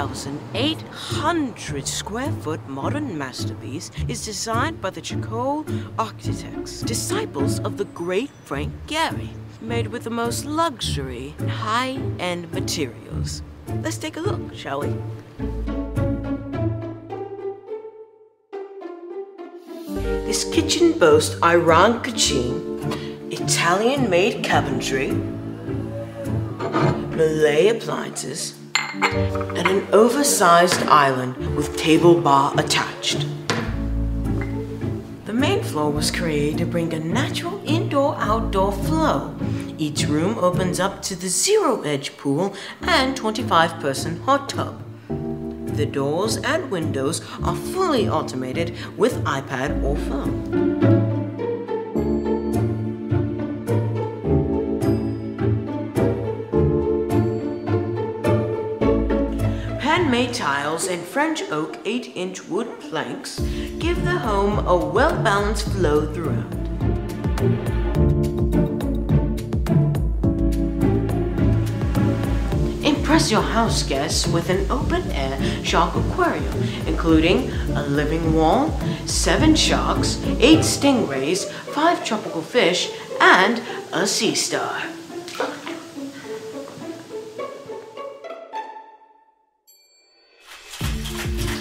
1,800 square foot modern masterpiece is designed by the Chacol architects, disciples of the great Frank Gehry, made with the most luxury and high-end materials. Let's take a look, shall we? This kitchen boasts iron cuisine, Italian-made cabinetry, Malay appliances, and an oversized island with table bar attached. The main floor was created to bring a natural indoor-outdoor flow. Each room opens up to the zero-edge pool and 25-person hot tub. The doors and windows are fully automated with iPad or phone. Handmade tiles and French oak 8-inch wood planks give the home a well-balanced flow throughout. Impress your house guests with an open-air shark aquarium, including a living wall, 7 sharks, 8 stingrays, 5 tropical fish, and a sea star.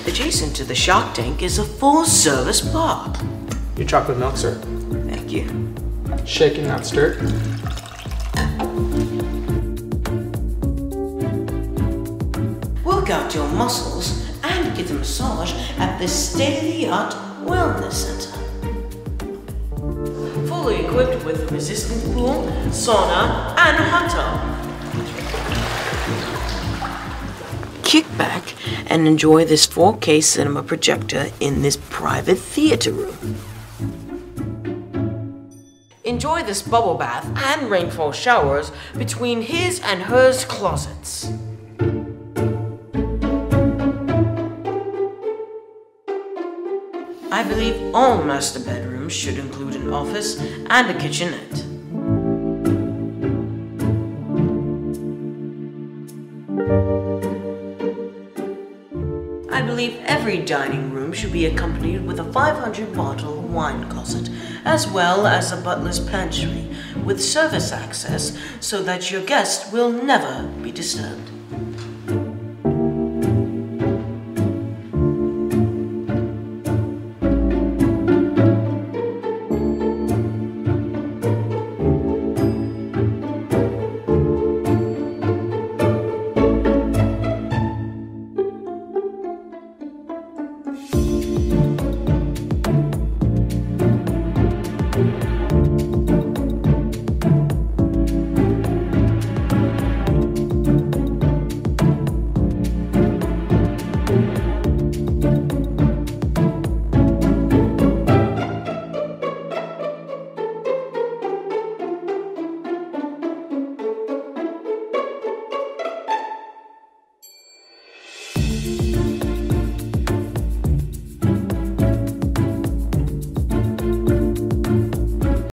Adjacent to the shark tank is a full-service bar. Your chocolate milk, sir. Thank you. Shaken, not stirred. Work out your muscles and get a massage at this state-of-the-art wellness center. Fully equipped with a resistant pool, sauna, and hot tub. Kick back and enjoy this 4K cinema projector in this private theater room. Enjoy this bubble bath and rainfall showers between his and hers closets. I believe all master bedrooms should include an office and a kitchenette. I believe every dining room should be accompanied with a 500-bottle wine closet, as well as a butler's pantry with service access so that your guest will never be disturbed.